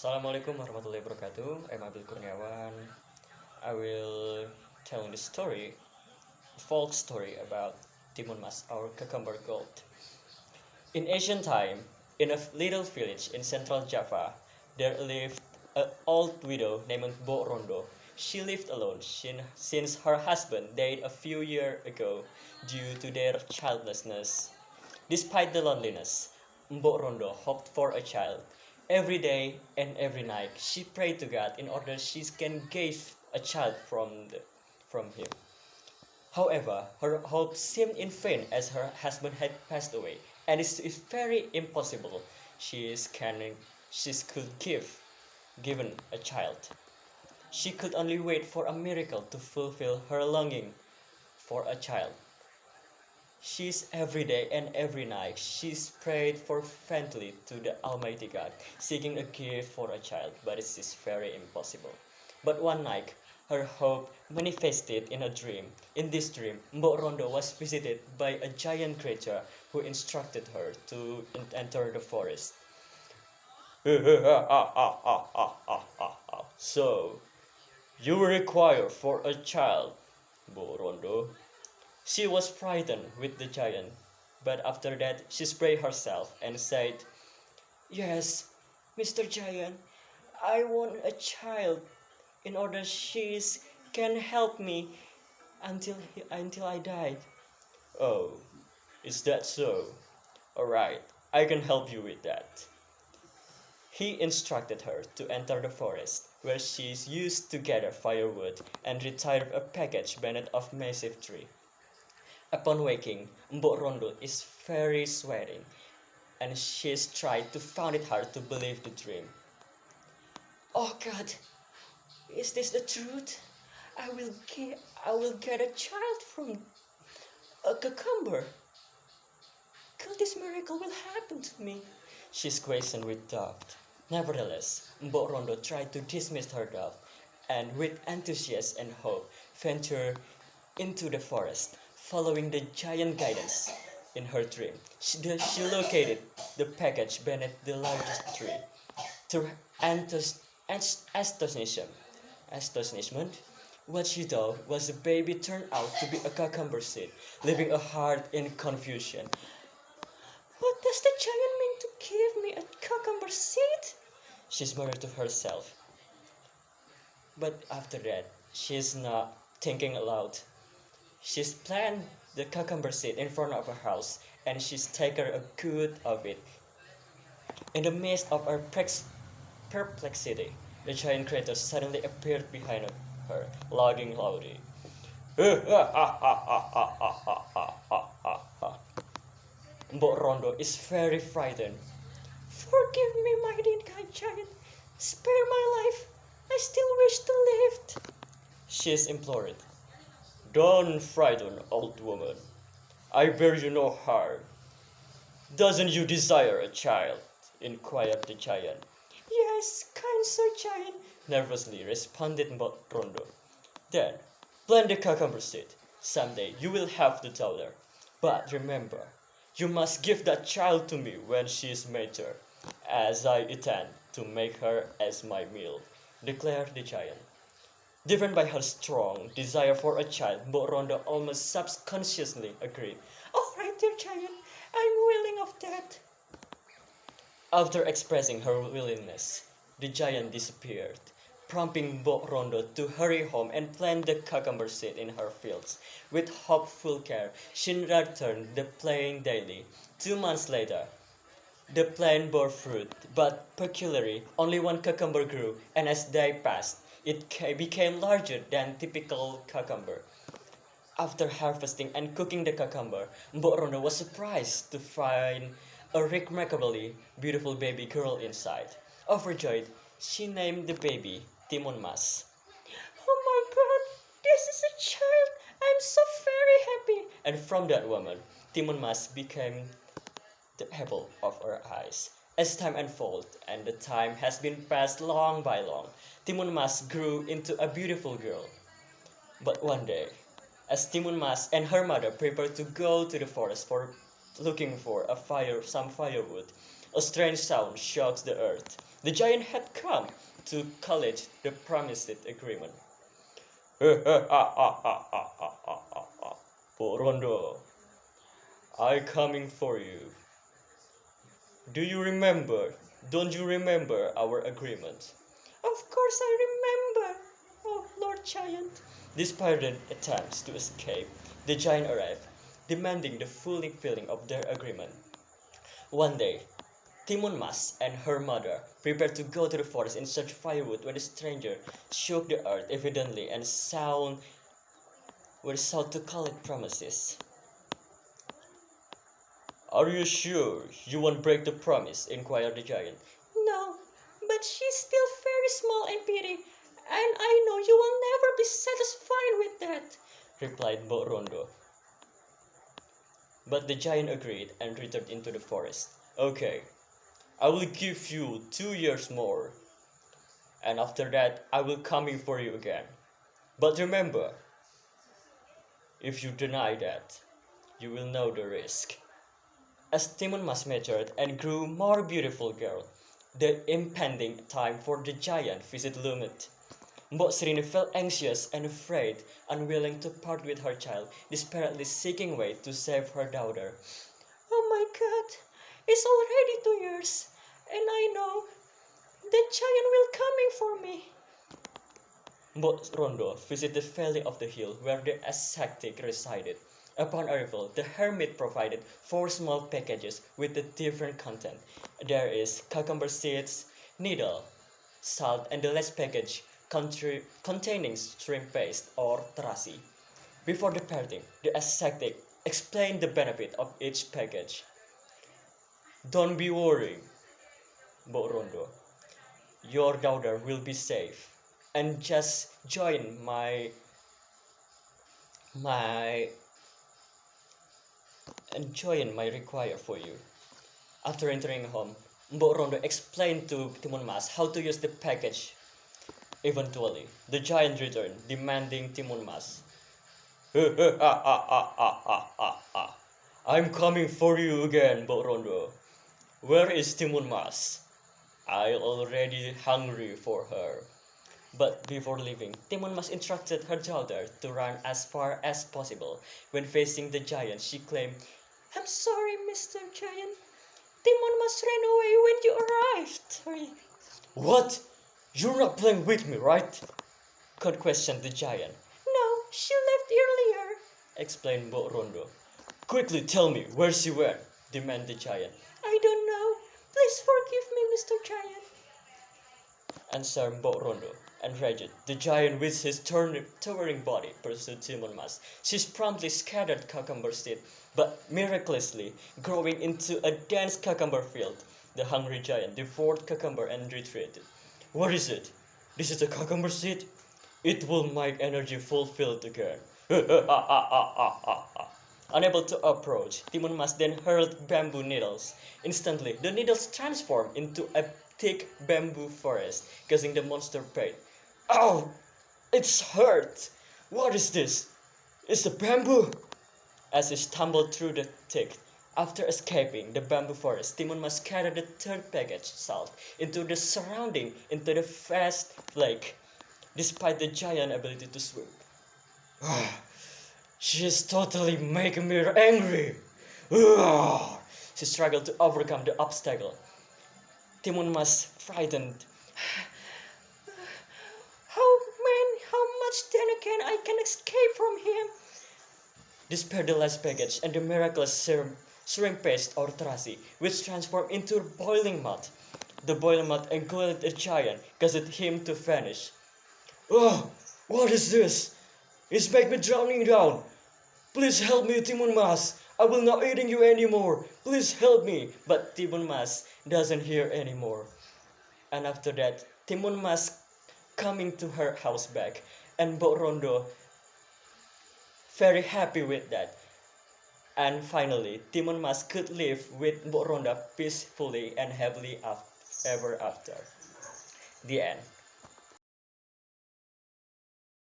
Assalamualaikum warahmatullahi wabarakatuh. I'm Kurniawan. I will tell the story, folk story about Timun Mas, our cucumber gold. In ancient time, in a little village in central Java, there lived an old widow named Bo Rondo. She lived alone since her husband died a few years ago due to their childlessness. Despite the loneliness, Mbok Rondo hoped for a child. Every day and every night, she prayed to God in order she can give a child from him. However, her hope seemed in vain as her husband had passed away, and it is very impossible she could given a child. She could only wait for a miracle to fulfill her longing for a child. She's every day and every night she's prayed fervently to the Almighty God, seeking a gift for a child, but it is very impossible. But one night, her hope manifested in a dream. In this dream, Mbok Rondo was visited by a giant creature who instructed her to enter the forest. So, you require for a child, Mbok Rondo. She was frightened with the giant, but after that she sprayed herself and said, "Yes, Mr. Giant, I want a child in order she can help me until I died." "Oh, is that so? Alright, I can help you with that." He instructed her to enter the forest, where she used to gather firewood and retire a package beneath a massive tree. Upon waking, Mbok Rondo is very sweating, and she's tried to find it hard to believe the dream. "Oh God, is this the truth? I will get a child from a cucumber. Could this miracle will happen to me?" She's questioned with doubt. Nevertheless, Mbok Rondo tried to dismiss her doubt, and with enthusiasm and hope, ventured into the forest. Following the giant guidance in her dream, she located the package beneath the largest tree. To her astonishment, what she thought was a baby turned out to be a cucumber seed, leaving her heart in confusion. "What does the giant mean to give me a cucumber seed?" she murmured to herself. But after that, she's not thinking aloud. She's planted the cucumber seed in front of her house, and she's taken a good of it. In the midst of her perplexity, the giant creature suddenly appeared behind her, laughing loudly. Mbok Rondo is very frightened. "Forgive me, mighty giant. Spare my life. I still wish to live," she implored. "Don't frighten, old woman. I bear you no harm. Doesn't you desire a child?" inquired the giant. "Yes, kind Sir Giant," nervously responded Mbok Rondo. "Then plant the cucumber seed. Someday you will have the daughter. But remember, you must give that child to me when she is mature, as I intend to make her as my meal," declared the giant. Driven by her strong desire for a child, Mbok Rondo almost subconsciously agreed. "All right, dear giant, I'm willing of that." After expressing her willingness, the giant disappeared, prompting Mbok Rondo to hurry home and plant the cucumber seed in her fields. With hopeful care, she nurtured the plant daily. 2 months later, the plant bore fruit, but peculiarly, only one cucumber grew, and as they passed, it became larger than typical cucumber. After harvesting and cooking the cucumber, Mbok Rondo was surprised to find a remarkably beautiful baby girl inside. Overjoyed, she named the baby Timun Mas. "Oh my God, this is a child! I'm so very happy!" And from that moment, Timun Mas became the apple of her eyes. As time unfolded and the time has been passed long by long, Timun Mas grew into a beautiful girl. But one day, as Timun Mas and her mother prepared to go to the forest for looking for some firewood, A strange sound shocked the earth. The giant had come to college the promised agreement. Porondo, I coming for you. Do you remember? Don't you remember our agreement? Of course I remember, oh Lord Giant. Despite their attempts to escape, the giant arrived, demanding the fulfilling of their agreement. One day, Timon Mas and her mother prepared to go to the forest in search of firewood when a stranger shook the earth evidently and sound were sought to call it promises. Are you sure you won't break the promise? Inquired the giant. No, but she's still very small and pretty, and I know you will never be satisfied with that, replied Mbok Rondo. But the giant agreed and returned into the forest. Okay, I will give you 2 years more, and after that I will come for you again. But remember, if you deny that, you will know the risk. As Timon Mas matured and grew more beautiful girl, the impending time for the giant visit loomed. Mbok Srini felt anxious and afraid, unwilling to part with her child, desperately seeking way to save her daughter. Oh my God, it's already 2 years, and I know the giant will coming for me. Mbok Rondo visited the valley of the hill where the ascetic resided. Upon arrival, the hermit provided 4 small packages with a different content. There is cucumber seeds, needle, salt, and the last package containing shrimp paste or terasi. Before departing, the ascetic explained the benefit of each package. Don't be worried, Mbok Rondo. Your daughter will be safe. And just join my require for you. After entering home, Mbok Rondo explained to Timon Mas how to use the package. Eventually, the giant returned, demanding Timon Mas. I'm coming for you again, Mbok Rondo. Where is Timon Mas? I'm already hungry for her. But before leaving, Timon Mas instructed her daughter to run as far as possible. When facing the giant, she claimed, I'm sorry, Mr. Giant. Timon Mas ran away when you arrived. What? You're not playing with me, right? Questioned the giant. No, she left earlier, explained Mbok Rondo. Quickly tell me where she went, demanded the giant. I don't know. Please forgive me, Mr. Giant, answered Mbok Rondo. Enraged, the giant with his towering body pursued Timon Mas. She promptly scattered cucumber seed, but miraculously growing into a dense cucumber field. The hungry giant devoured cucumber and retreated. What is it? This is a cucumber seed? It will make energy fulfilled again. Unable to approach, Timon Mas then hurled bamboo needles. Instantly, the needles transformed into a thick bamboo forest, causing the monster pain. Ow! It's hurt! What is this? It's a bamboo! As he stumbled through the thick, after escaping the bamboo forest, Timon Mas scattered the 3rd package, salt, into the vast lake, despite the giant's ability to swim. She is totally making me angry! She struggled to overcome the obstacle. Timon Mas frightened. How much then again I can escape from him? Despaired the last package and the miraculous shrimp paste or terasi, which transformed into boiling mud. The boiling mud engulfed the giant, causing him to vanish. Oh, what is this? It's making me drowning down. Please help me, Timon Mas. I will not eating you anymore. Please help me. But Timon Mas doesn't hear anymore. And after that, Timon Mas coming to her house back, and Mbok Rondo very happy with that. And finally, Timon Mas could live with Mbok Rondo peacefully and happily ever after. The end.